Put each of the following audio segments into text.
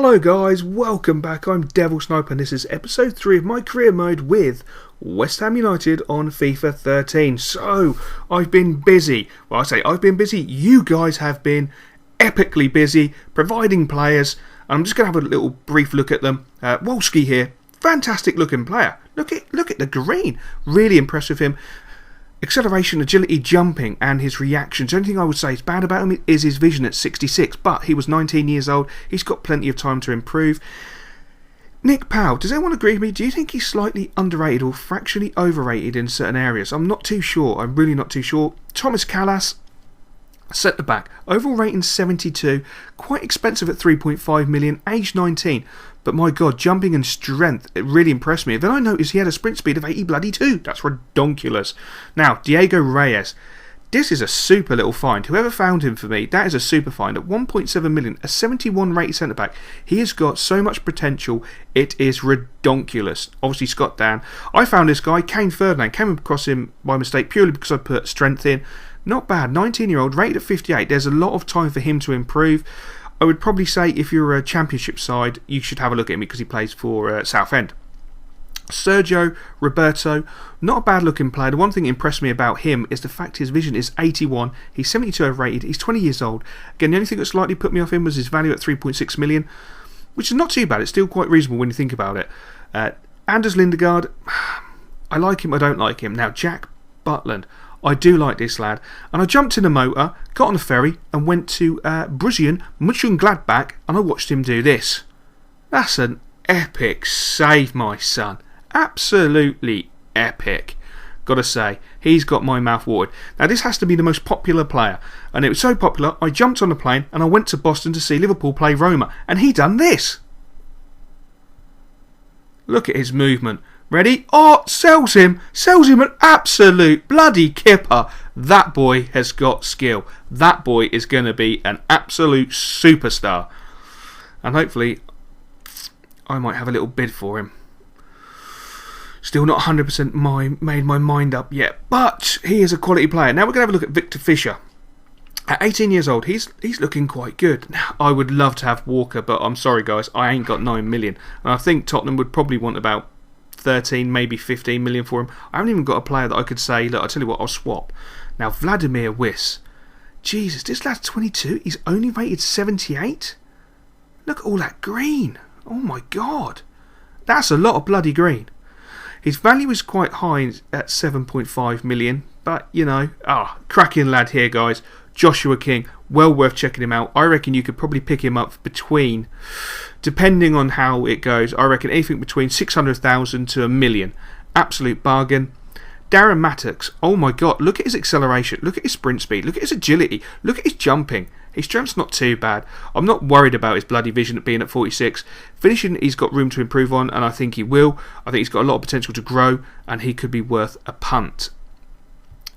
Hello guys, welcome back. I'm Devil Sniper and this is episode 3 of my career mode with West Ham United on FIFA 13. So, I've been busy. Well, I say I've been busy. You guys have been epically busy providing players. I'm just going to have a little brief look at them. Wolski here, fantastic looking player. Look at the green. Really impressed with him. Acceleration, agility, jumping and his reactions. The only thing I would say is bad about him is his vision at 66, but he was 19 years old. He's got plenty of time to improve. Nick Powell, does anyone agree with me? Do you think he's slightly underrated or fractionally overrated in certain areas? I'm not too sure. I'm really not too sure. Thomas Callas, centre back, overall rating 72, quite expensive at 3.5 million, age 19. But my god, jumping and strength, it really impressed me. Then I noticed he had a sprint speed of 80 That's redonkulous. Now, Diego Reyes. This is a super little find. Whoever found him for me, that is a super find. At 1.7 million, a 71 rated centre back. He has got so much potential, it is redonkulous. Obviously, Scott Dan. I found this guy, Kane Ferdinand. Came across him by mistake purely because I put strength in. Not bad. 19-year-old, rated at 58. There's a lot of time for him to improve. I would probably say if you're a championship side, you should have a look at him because he plays for Southend. Sergio Roberto, not a bad looking player. The one thing that impressed me about him is the fact his vision is 81. He's 72 overrated. He's 20 years old. Again, the only thing that slightly put me off him was his value at 3.6 million, which is not too bad. It's still quite reasonable when you think about it. Anders Lindegaard, I like him, I don't like him. Now, Jack Butland. I do like this lad. And I jumped in a motor, got on a ferry and went to Borussia Mönchengladbach and I watched him do this. That's an epic save, my son. Absolutely epic. Gotta say, he's got my mouth watered. Now this has to be the most popular player. And it was so popular, I jumped on a plane and I went to Boston to see Liverpool play Roma. And he done this. Look at his movement. Ready? Oh, sells him an absolute bloody kipper. That boy has got skill. That boy is going to be an absolute superstar. And hopefully, I might have a little bid for him. Still not 100% made my mind up yet. But he is a quality player. Now we're going to have a look at Victor Fisher. At 18 years old, he's looking quite good. Now, I would love to have Walker, but I'm sorry guys, I ain't got 9 million. And I think Tottenham would probably want about 13, maybe 15 million for him. I haven't even got a player that I could say, look, I'll tell you what, I'll swap. Now, Vladimir Wiss. Jesus, this lad's 22. He's only rated 78. Look at all that green. Oh my god. That's a lot of bloody green. His value is quite high at 7.5 million. But, you know, cracking lad here, guys. Joshua King, well worth checking him out. I reckon you could probably pick him up between, depending on how it goes, I reckon anything between 600,000 to $1 million. Absolute bargain. Darren Mattocks, oh my god, look at his acceleration, look at his sprint speed, look at his agility, look at his jumping. His strength's not too bad. I'm not worried about his bloody vision being at 46. Finishing, he's got room to improve on, and I think he will. I think he's got a lot of potential to grow, and he could be worth a punt.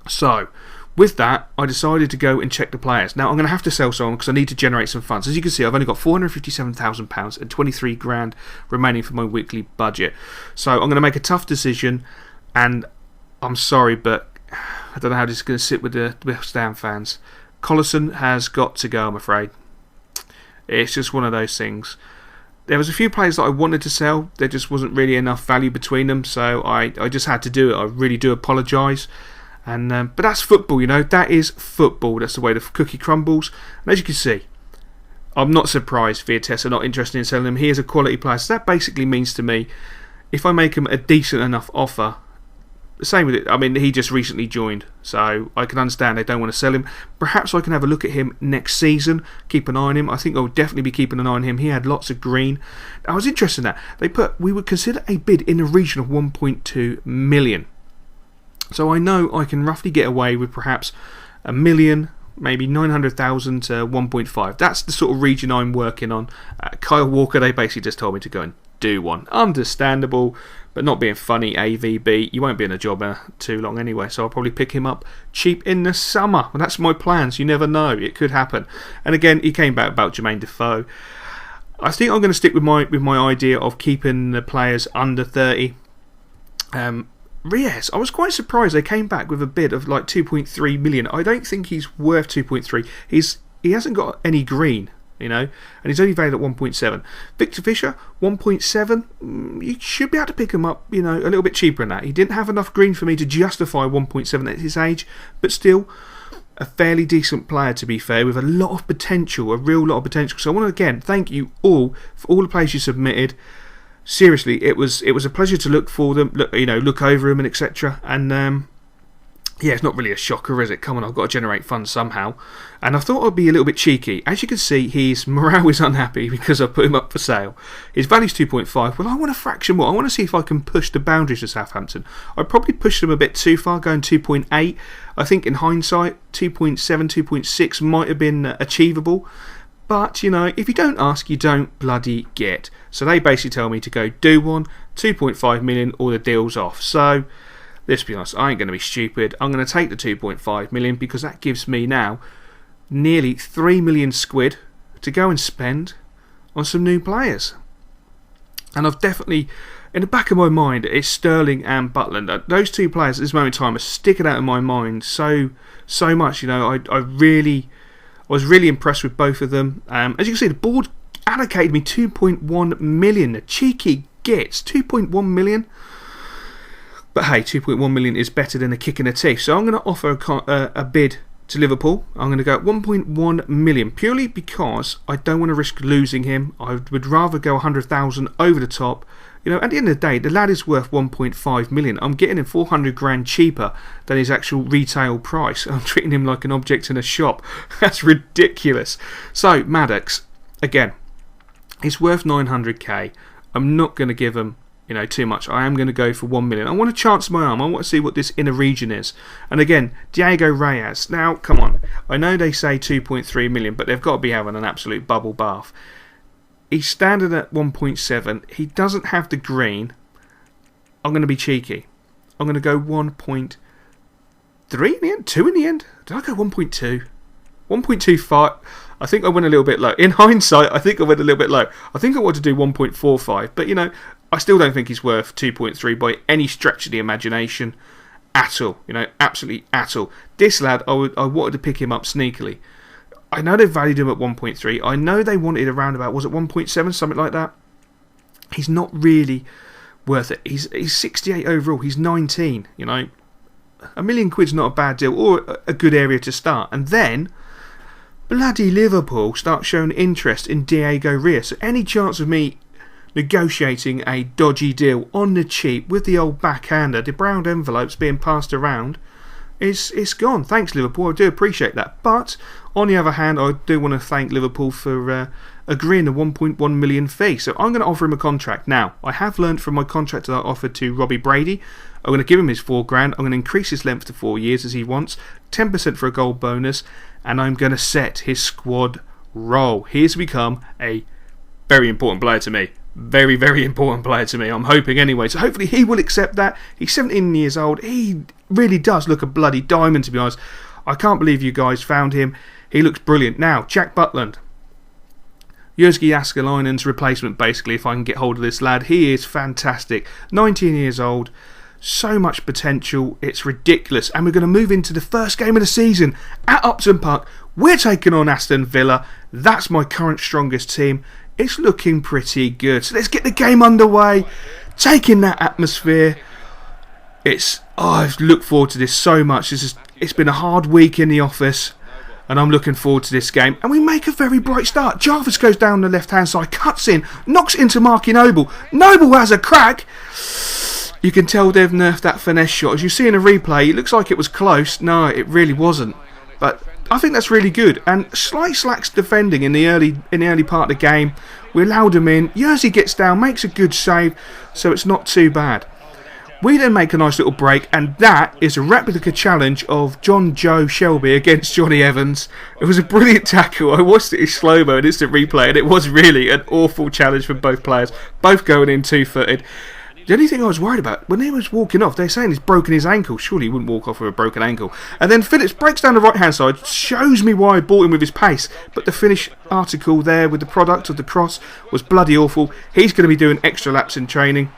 So, with that, I decided to go and check the players. Now, I'm going to have to sell someone because I need to generate some funds. As you can see, I've only got £457,000 and 23 grand remaining for my weekly budget. So, I'm going to make a tough decision, and I'm sorry, but I don't know how this is going to sit with the West Ham fans. Collison has got to go, I'm afraid. It's just one of those things. There was a few players that I wanted to sell. There just wasn't really enough value between them, so I just had to do it. I really do apologise. And but that's football, you know. That is football. That's the way the cookie crumbles. And as you can see, I'm not surprised Vitesse are not interested in selling him. He is a quality player. So that basically means to me, if I make him a decent enough offer, the same with it. I mean, he just recently joined, so I can understand they don't want to sell him. Perhaps I can have a look at him next season. Keep an eye on him. I think I'll definitely be keeping an eye on him. He had lots of green. I was interested in that. They put we would consider a bid in the region of 1.2 million. So I know I can roughly get away with perhaps $1 million, maybe 900,000 to 1.5. That's the sort of region I'm working on. Kyle Walker, they basically just told me to go and do one. Understandable, but not being funny, AVB. You won't be in a job too long anyway, so I'll probably pick him up cheap in the summer. Well, that's my plans. You never know. It could happen. And again, he came back about Jermaine Defoe. I think I'm going to stick with my idea of keeping the players under 30. Reyes, I was quite surprised they came back with a bid of like 2.3 million. I don't think he's worth 2.3. He hasn't got any green. you know, and he's only valued at 1.7. Victor Fisher, 1.7. You should be able to pick him up, you know, a little bit cheaper than that. He didn't have enough green for me to justify 1.7 at his age, but still a fairly decent player, to be fair, with a lot of potential, a real lot of potential. So I want to again thank you all for all the players you submitted. Seriously, it was a pleasure to look for them, look over them and etc. And yeah, it's not really a shocker, is it? Come on, I've got to generate funds somehow. And I thought I'd be a little bit cheeky. As you can see, his morale is unhappy because I put him up for sale. His value's 2.5. Well, I want a fraction more. I want to see if I can push the boundaries of Southampton. I probably pushed them a bit too far, going 2.8. I think in hindsight, 2.7, 2.6 might have been achievable. But, you know, if you don't ask, you don't bloody get. So they basically tell me to go do one, 2.5 million, or the deal's off. So let's be honest, I ain't going to be stupid. I'm going to take the 2.5 million because that gives me now nearly 3 million squid to go and spend on some new players. And I've definitely, in the back of my mind, it's Sterling and Butland. Those two players at this moment in time are sticking out in my mind so much. You know, I was really impressed with both of them. As you can see, the board allocated me 2.1 million. The cheeky gets 2.1 million. But hey, 2.1 million is better than a kick in the teeth. So I'm going to offer a bid to Liverpool. I'm going to go at 1.1 million purely because I don't want to risk losing him. I would rather go 100,000 over the top. You know, at the end of the day, the lad is worth 1.5 million. I'm getting him 400 grand cheaper than his actual retail price. I'm treating him like an object in a shop. That's ridiculous. So Maddox, again, he's worth 900k. I'm not going to give him, you know, too much. I am going to go for 1 million. I want to chance my arm. I want to see what this inner region is. And again, Diego Reyes. Now, come on. I know they say 2.3 million, but they've got to be having an absolute bubble bath. He's standard at 1.7. He doesn't have the green. I'm going to be cheeky. I'm going to go 1.3 in the end? 2 in the end? Did I go 1.2? 1.25. I think I went a little bit low. In hindsight, I think I went a little bit low. I think I wanted to do 1.45. But, you know, I still don't think he's worth 2.3 by any stretch of the imagination at all. You know, absolutely at all. This lad, I wanted to pick him up sneakily. I know they valued him at 1.3. I know they wanted around about, was it 1.7, something like that? He's not really worth it. He's 68 overall. He's 19, you know. £1 million quid's not a bad deal or a good area to start. And then bloody Liverpool start showing interest in Diego Reyes. So any chance of me negotiating a dodgy deal on the cheap with the old backhander, the brown envelopes being passed around, it's gone. Thanks, Liverpool. I do appreciate that. But on the other hand, I do want to thank Liverpool for agreeing the 1.1 million fee. So I'm going to offer him a contract. Now, I have learned from my contract that I offered to Robbie Brady. I'm going to give him his £4,000. I'm going to increase his length to 4 years as he wants. 10% for a gold bonus. And I'm going to set his squad role. He has become a very important player to me. Very, very important player to me. I'm hoping anyway. So hopefully he will accept that. He's 17 years old. He really does look a bloody diamond, to be honest. I can't believe you guys found him. He looks brilliant. Now, Jack Butland. Jurgi Jääskeläinen's replacement, basically, if I can get hold of this lad. He is fantastic. 19 years old. So much potential. It's ridiculous. And we're going to move into the first game of the season at Upton Park. We're taking on Aston Villa. That's my current strongest team. It's looking pretty good. So let's get the game underway. Taking that atmosphere. I've looked forward to this so much. It's been a hard week in the office. And I'm looking forward to this game. And we make a very bright start. Jarvis goes down the left-hand side. Cuts in. Knocks into Marky Noble. Noble has a crack. You can tell they've nerfed that finesse shot. As you see in a replay, it looks like it was close. No, it really wasn't. But I think that's really good. And slight slacks defending in the early part of the game. We allowed him in. Jersey gets down, makes a good save, so it's not too bad. We then make a nice little break, and that is a replica challenge of John Joe Shelby against Johnny Evans. It was a brilliant tackle. I watched it in slow-mo and instant replay, and it was really an awful challenge for both players, both going in two-footed. The only thing I was worried about, when he was walking off, they're saying he's broken his ankle. Surely he wouldn't walk off with a broken ankle. And then Phillips breaks down the right-hand side, shows me why I bought him with his pace. But the finish article there with the product of the cross was bloody awful. He's going to be doing extra laps in training.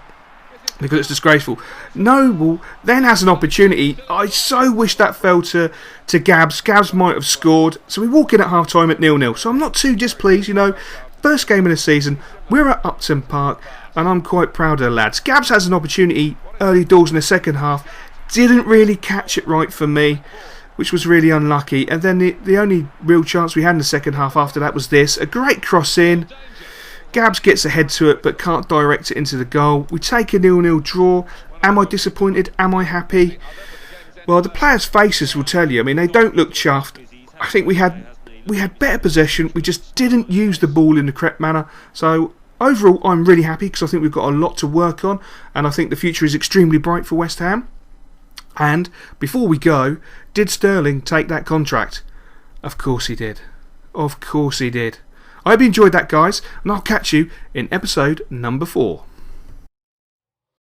because it's disgraceful. Noble then has an opportunity. I so wish that fell to Gabs. Gabs might have scored. So we walk in at half time at 0-0. So I'm not too displeased, you know. First game of the season, we're at Upton Park, and I'm quite proud of the lads. Gabs has an opportunity early doors in the second half. Didn't really catch it right for me, which was really unlucky. And then the only real chance we had in the second half after that was this. A great cross in. Gabs gets ahead to it but can't direct it into the goal. We take a 0-0 draw. Am I disappointed? Am I happy? Well, the players' faces will tell you. I mean, they don't look chuffed. I think we had better possession. We just didn't use the ball in the correct manner. So overall, I'm really happy because I think we've got a lot to work on, and I think the future is extremely bright for West Ham. And before we go, did Sterling take that contract? Of course he did. Of course he did. I hope you enjoyed that, guys, and I'll catch you in episode number 4.